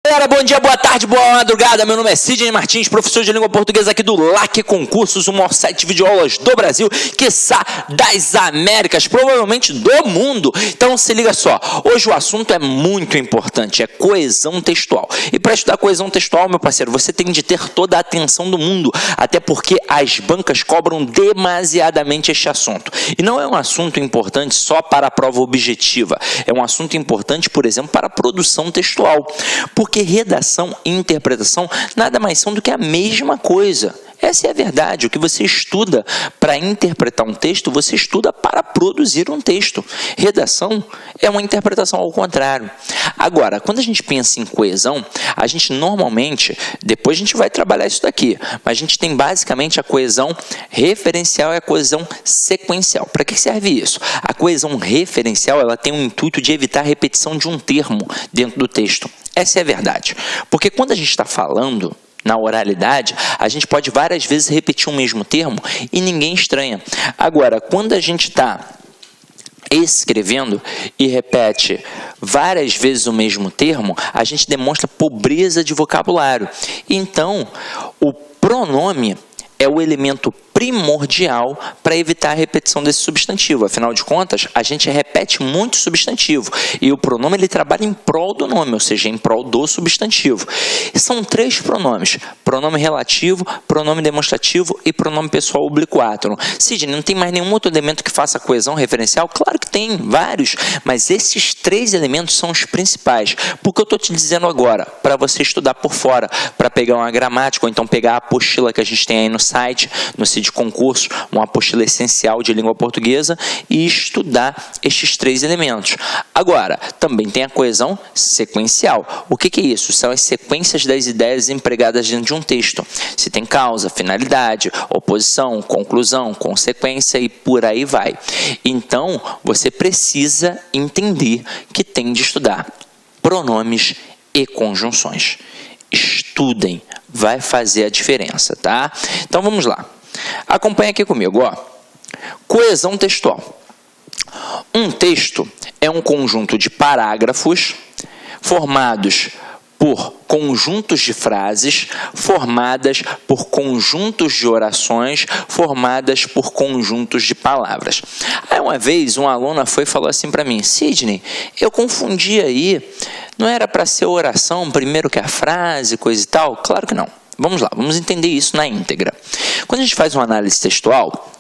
Galera, bom dia, boa tarde, boa madrugada. Meu nome é Sidney Martins, professor de língua portuguesa aqui do LAC Concursos, o maior site de videoaulas do Brasil, quiçá das Américas, provavelmente do mundo. Então se liga só, hoje o assunto é muito importante, é coesão textual. E para estudar coesão textual, meu parceiro, você tem de ter toda a atenção do mundo, até porque as bancas cobram demasiadamente este assunto. E não é um assunto importante só para a prova objetiva, é um assunto importante, por exemplo, para a produção textual. Porque redação e interpretação nada mais são do que a mesma coisa. Essa é a verdade. O que você estuda para interpretar um texto, você estuda para produzir um texto. Redação é uma interpretação ao contrário. Agora, quando a gente pensa em coesão, a gente normalmente, depois a gente vai trabalhar isso daqui, mas a gente tem basicamente a coesão referencial e a coesão sequencial. Para que serve isso? A coesão referencial, ela tem o intuito de evitar a repetição de um termo dentro do texto. Essa é a verdade. Porque quando a gente está falando na oralidade, a gente pode várias vezes repetir o mesmo termo e ninguém estranha. Agora, quando a gente está escrevendo e repete várias vezes o mesmo termo, a gente demonstra pobreza de vocabulário. Então, o pronome é o elemento primordial para evitar a repetição desse substantivo. Afinal de contas, a gente repete muito substantivo e o pronome ele trabalha em prol do nome, ou seja, em prol do substantivo. E são três pronomes: pronome relativo, pronome demonstrativo e pronome pessoal oblíquo átono. Sidney, não tem mais nenhum outro elemento que faça coesão referencial? Claro que tem, vários, mas esses três elementos são os principais. Porque eu estou te dizendo agora, para você estudar por fora, para pegar uma gramática, ou então pegar a apostila que a gente tem aí no site, no site de concurso, uma apostila essencial de língua portuguesa, e estudar estes três elementos. Agora, também tem a coesão sequencial. O que é isso? São as sequências das ideias empregadas dentro de um texto. Se tem causa, finalidade, oposição, conclusão, consequência e por aí vai. Então, você precisa entender que tem de estudar pronomes e conjunções. Estudem, vai fazer a diferença, tá? Então vamos lá. Acompanha aqui comigo, ó. Coesão textual. Um texto é um conjunto de parágrafos formados por conjuntos de frases, formadas por conjuntos de orações, formadas por conjuntos de palavras. Aí uma vez uma aluna foi e falou assim para mim: Sidney, eu confundi aí, não era para ser oração primeiro que a frase, coisa e tal? Claro que não. Vamos lá, vamos entender isso na íntegra. Quando a gente faz uma análise textual,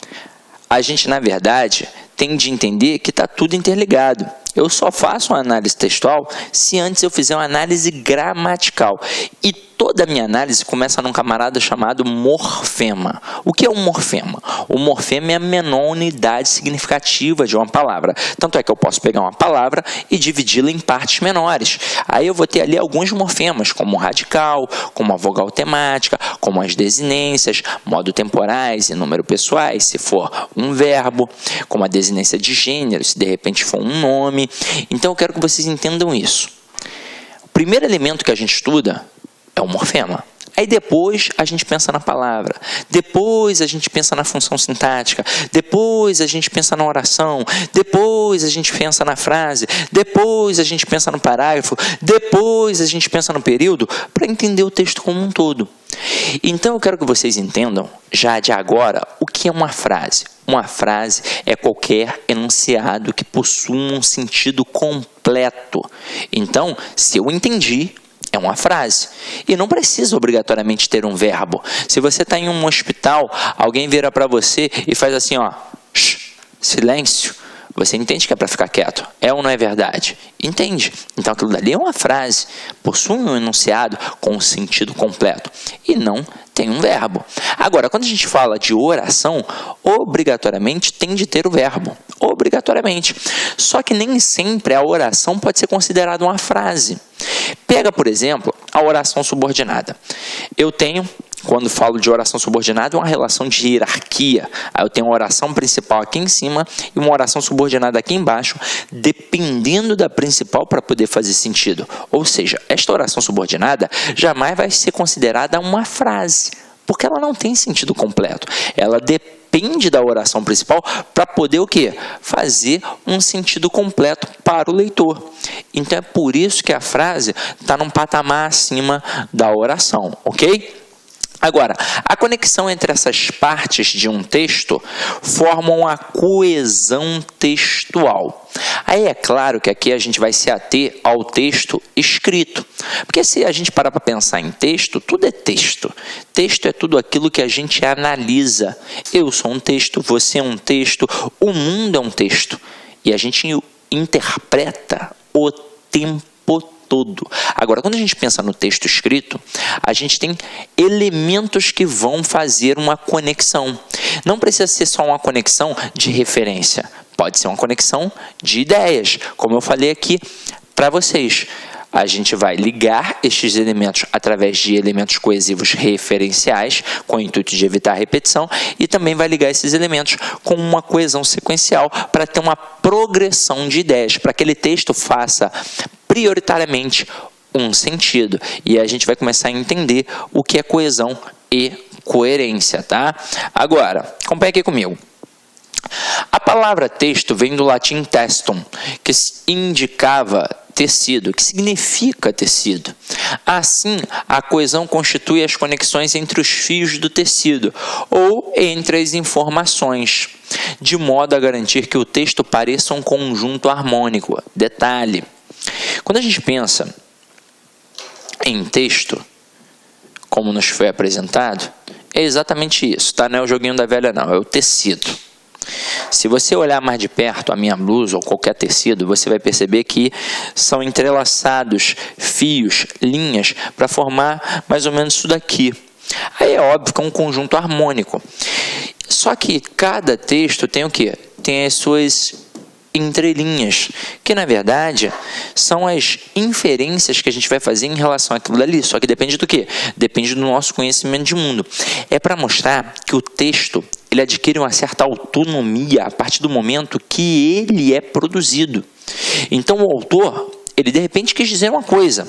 a gente, na verdade, tem de entender que está tudo interligado. Eu só faço uma análise textual se antes eu fizer uma análise gramatical. E toda a minha análise começa num camarada chamado morfema. O que é um morfema? O morfema é a menor unidade significativa de uma palavra. Tanto é que eu posso pegar uma palavra e dividi-la em partes menores. Aí eu vou ter ali alguns morfemas, como o radical, como a vogal temática, como as desinências, modo temporais e número pessoais, se for um verbo, como a desinência de gênero, se de repente for um nome. Então eu quero que vocês entendam isso. O primeiro elemento que a gente estuda é o morfema. Aí depois a gente pensa na palavra, depois a gente pensa na função sintática, depois a gente pensa na oração, depois a gente pensa na frase, depois a gente pensa no parágrafo, depois a gente pensa no período, para entender o texto como um todo. Então eu quero que vocês entendam, já de agora, o que é uma frase. Uma frase é qualquer enunciado que possua um sentido completo. Então, se eu entendi, é uma frase. E não precisa obrigatoriamente ter um verbo. Se você está em um hospital, alguém vira para você e faz assim, ó, silêncio. Você entende que é para ficar quieto? É ou não é verdade? Entende? Então aquilo dali é uma frase. Possui um enunciado com um sentido completo. E não tem um verbo. Agora, quando a gente fala de oração, obrigatoriamente tem de ter o verbo. Obrigatoriamente. Só que nem sempre a oração pode ser considerada uma frase. Pega, por exemplo, a oração subordinada. Eu tenho, quando falo de oração subordinada, uma relação de hierarquia. Aí eu tenho uma oração principal aqui em cima e uma oração subordinada aqui embaixo, dependendo da principal para poder fazer sentido. Ou seja, esta oração subordinada jamais vai ser considerada uma frase. Porque ela não tem sentido completo. Ela depende da oração principal para poder o quê? Fazer um sentido completo para o leitor. Então é por isso que a frase está num patamar acima da oração, ok? Agora, a conexão entre essas partes de um texto formam a coesão textual. Aí é claro que aqui a gente vai se ater ao texto escrito. Porque se a gente parar para pensar em texto, tudo é texto. Texto é tudo aquilo que a gente analisa. Eu sou um texto, você é um texto, o mundo é um texto. E a gente interpreta o tempo todo. Agora, quando a gente pensa no texto escrito, a gente tem elementos que vão fazer uma conexão. Não precisa ser só uma conexão de referência. Pode ser uma conexão de ideias, como eu falei aqui para vocês. A gente vai ligar estes elementos através de elementos coesivos referenciais, com o intuito de evitar a repetição, e também vai ligar esses elementos com uma coesão sequencial para ter uma progressão de ideias, para que aquele texto faça prioritariamente um sentido. E a gente vai começar a entender o que é coesão e coerência, tá? Agora, acompanha aqui comigo. A palavra texto vem do latim testum, que indicava tecido, que significa tecido. Assim, a coesão constitui as conexões entre os fios do tecido ou entre as informações, de modo a garantir que o texto pareça um conjunto harmônico. Detalhe: quando a gente pensa em texto, como nos foi apresentado, é exatamente isso, tá? Não é o joguinho da velha não, é o tecido. Se você olhar mais de perto a minha blusa ou qualquer tecido, você vai perceber que são entrelaçados fios, linhas, para formar mais ou menos isso daqui. Aí é óbvio que é um conjunto harmônico. Só que cada texto tem o quê? Tem as suas entrelinhas, que na verdade são as inferências que a gente vai fazer em relação àquilo dali, só que depende do quê? Depende do nosso conhecimento de mundo. É para mostrar que o texto ele adquire uma certa autonomia a partir do momento que ele é produzido. Então o autor, ele de repente quis dizer uma coisa,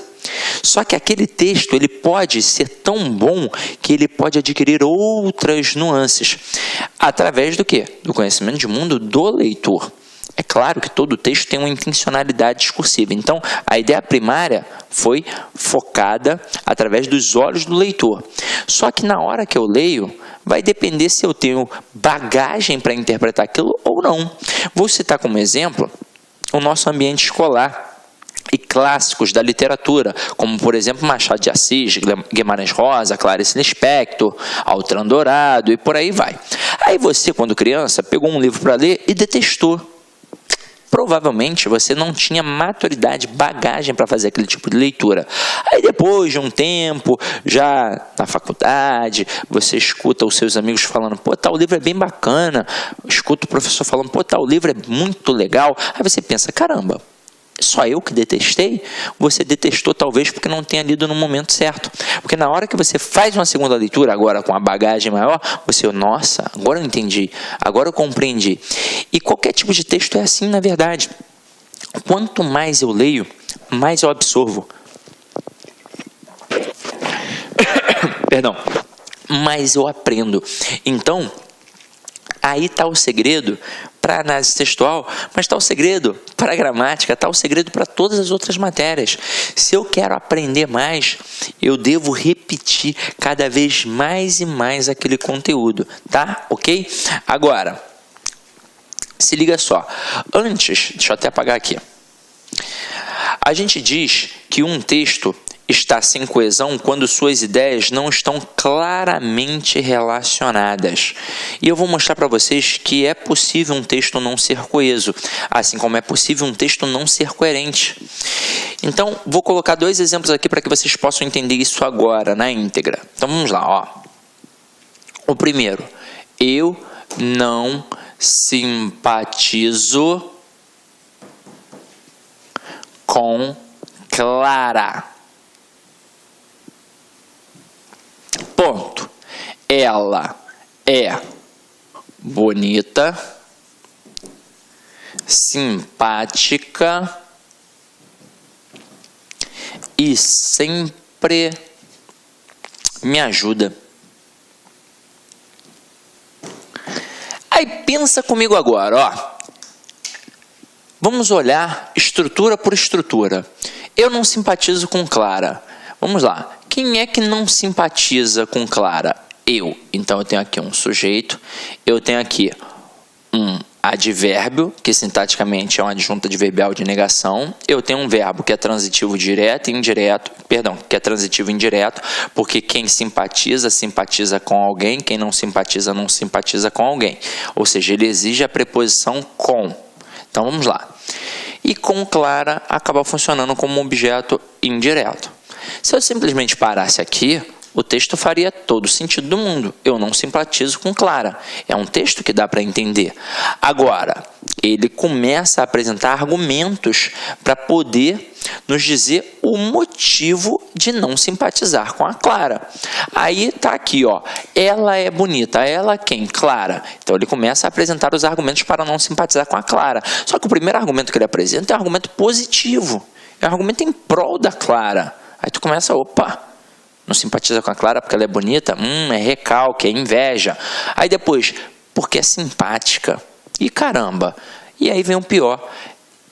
só que aquele texto ele pode ser tão bom que ele pode adquirir outras nuances, através do quê? Do conhecimento de mundo do leitor. É claro que todo texto tem uma intencionalidade discursiva. Então, a ideia primária foi focada através dos olhos do leitor. Só que na hora que eu leio, vai depender se eu tenho bagagem para interpretar aquilo ou não. Vou citar como exemplo o nosso ambiente escolar e clássicos da literatura, como, por exemplo, Machado de Assis, Guimarães Rosa, Clarice Lispector, Altran Dourado e por aí vai. Aí você, quando criança, pegou um livro para ler e detestou. Provavelmente você não tinha maturidade, bagagem para fazer aquele tipo de leitura. Aí depois de um tempo, já na faculdade, você escuta os seus amigos falando, pô, tal livro é bem bacana. Escuta o professor falando, pô, tal livro é muito legal. Aí você pensa, caramba, só eu que detestei? Você detestou talvez porque não tenha lido no momento certo. Porque na hora que você faz uma segunda leitura, agora com a bagagem maior, você, nossa, agora eu entendi, agora eu compreendi. E qualquer tipo de texto é assim, na verdade. Quanto mais eu leio, mais eu absorvo. Perdão. Mais eu aprendo. Então, aí está o segredo para a análise textual, mas está o segredo para a gramática, está o segredo para todas as outras matérias. Se eu quero aprender mais, eu devo repetir cada vez mais e mais aquele conteúdo, tá? Ok? Agora, se liga só. Antes, deixa eu até apagar aqui. A gente diz que um texto está sem coesão quando suas ideias não estão claramente relacionadas. E eu vou mostrar para vocês que é possível um texto não ser coeso, assim como é possível um texto não ser coerente. Então, vou colocar 2 exemplos aqui para que vocês possam entender isso agora, na íntegra. Então, vamos lá, ó. O primeiro, eu não simpatizo com Clara. Ponto. Ela é bonita, simpática e sempre me ajuda. Aí pensa comigo agora, ó. Vamos olhar estrutura por estrutura. Eu não simpatizo com Clara. Vamos lá. Quem é que não simpatiza com Clara? Eu. Então eu tenho aqui um sujeito, eu tenho aqui um advérbio, que sintaticamente é uma adjunta adverbial de negação. Eu tenho um verbo que é transitivo direto e indireto, que é transitivo indireto, porque quem simpatiza, simpatiza com alguém, quem não simpatiza, não simpatiza com alguém. Ou seja, ele exige a preposição com. Então vamos lá. E com Clara acaba funcionando como um objeto indireto. Se eu simplesmente parasse aqui, o texto faria todo o sentido do mundo. Eu não simpatizo com Clara. É um texto que dá para entender. Agora, ele começa a apresentar argumentos para poder nos dizer o motivo de não simpatizar com a Clara. Aí está aqui, ó. Ela é bonita. Ela quem? Clara. Então ele começa a apresentar os argumentos para não simpatizar com a Clara. Só que o primeiro argumento que ele apresenta é um argumento positivo. É um argumento em prol da Clara. Aí tu começa, opa, não simpatiza com a Clara porque ela é bonita? É recalque, é inveja. Aí depois, porque é simpática. E caramba, e aí vem o pior.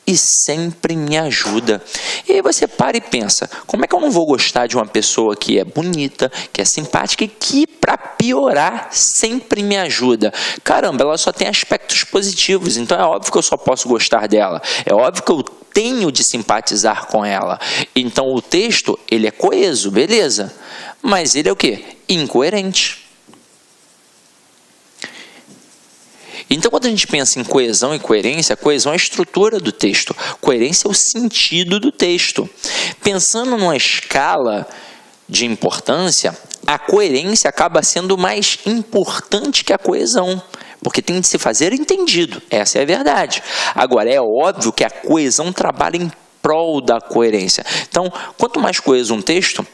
E sempre me ajuda. E aí você para e pensa, como é que eu não vou gostar de uma pessoa que é bonita, que é simpática e que, para piorar, sempre me ajuda? Caramba, ela só tem aspectos positivos, então é óbvio que eu só posso gostar dela. É óbvio que eu tenho de simpatizar com ela. Então o texto, ele é coeso, beleza. Mas ele é o quê? Incoerente. Então, quando a gente pensa em coesão e coerência, coesão é a estrutura do texto, coerência é o sentido do texto. Pensando numa escala de importância, a coerência acaba sendo mais importante que a coesão, porque tem de se fazer entendido, essa é a verdade. Agora, é óbvio que a coesão trabalha em prol da coerência. Então, quanto mais coeso um texto,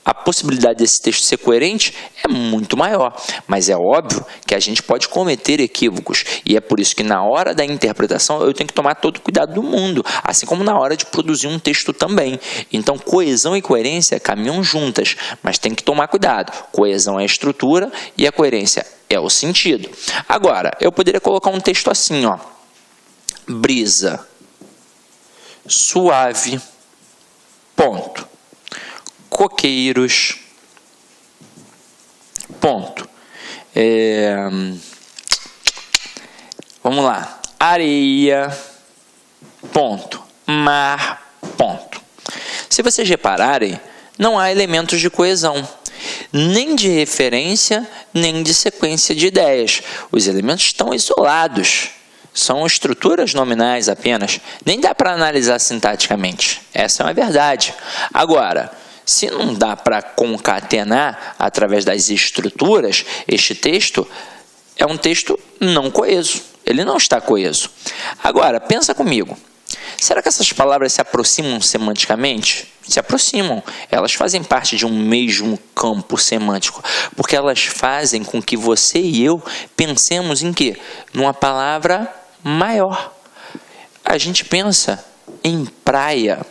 a possibilidade desse texto ser coerente é muito maior. Mas é óbvio que a gente pode cometer equívocos. E é por isso que na hora da interpretação eu tenho que tomar todo o cuidado do mundo. Assim como na hora de produzir um texto também. Então coesão e coerência caminham juntas. Mas tem que tomar cuidado. Coesão é a estrutura e a coerência é o sentido. Agora, eu poderia colocar um texto assim, ó. Brisa suave, ponto. Coqueiros, ponto. Vamos lá. Areia, ponto. Mar, ponto. Se vocês repararem, não há elementos de coesão, nem de referência, nem de sequência de ideias. Os elementos estão isolados. São estruturas nominais apenas. Nem dá para analisar sintaticamente. Essa é uma verdade. Agora, se não dá para concatenar através das estruturas, este texto é um texto não coeso. Ele não está coeso. Agora, pensa comigo. Será que essas palavras se aproximam semanticamente? Se aproximam. Elas fazem parte de um mesmo campo semântico. Porque elas fazem com que você e eu pensemos em quê? Numa palavra maior. A gente pensa em praia.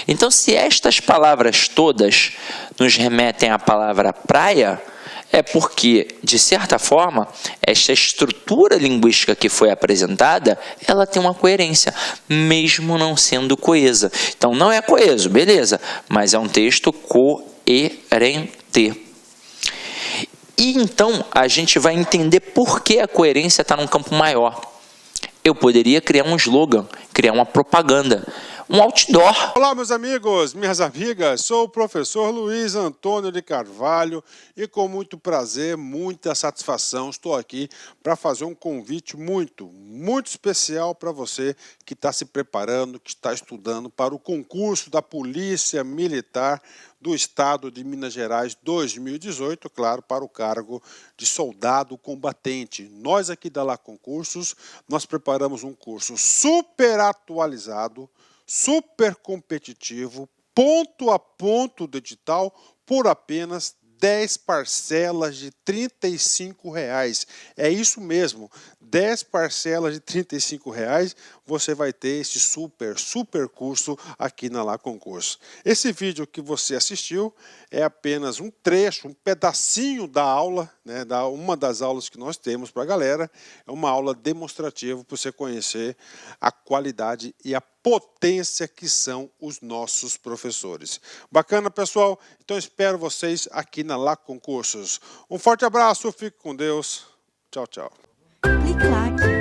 Então, se estas palavras todas nos remetem à palavra praia, é porque, de certa forma, esta estrutura linguística que foi apresentada, ela tem uma coerência, mesmo não sendo coesa. Então, não é coeso, beleza, mas é um texto coerente. E então, a gente vai entender por que a coerência está num campo maior. Eu poderia criar um slogan, criar uma propaganda, um outdoor. Olá, meus amigos, minhas amigas, sou o professor Luiz Antônio de Carvalho e com muito prazer, muita satisfação, estou aqui para fazer um convite muito especial para você que está se preparando, que está estudando para o concurso da Polícia Militar do Estado de Minas Gerais 2018, claro, para o cargo de soldado combatente. Nós aqui da Lá Concursos, nós preparamos um curso super atualizado, super competitivo, ponto a ponto do edital, por apenas 10 parcelas de R$ 35. É isso mesmo, 10 parcelas de R$ 35 você vai ter esse super curso aqui na Lá Concurso. Esse vídeo que você assistiu é apenas um trecho, um pedacinho da aula, né, uma das aulas que nós temos para a galera. É uma aula demonstrativa para você conhecer a qualidade e a potência que são os nossos professores. Bacana, pessoal? Então espero vocês aqui na Lá Concursos. Um forte abraço, fique com Deus. Tchau, tchau. Clique Lac.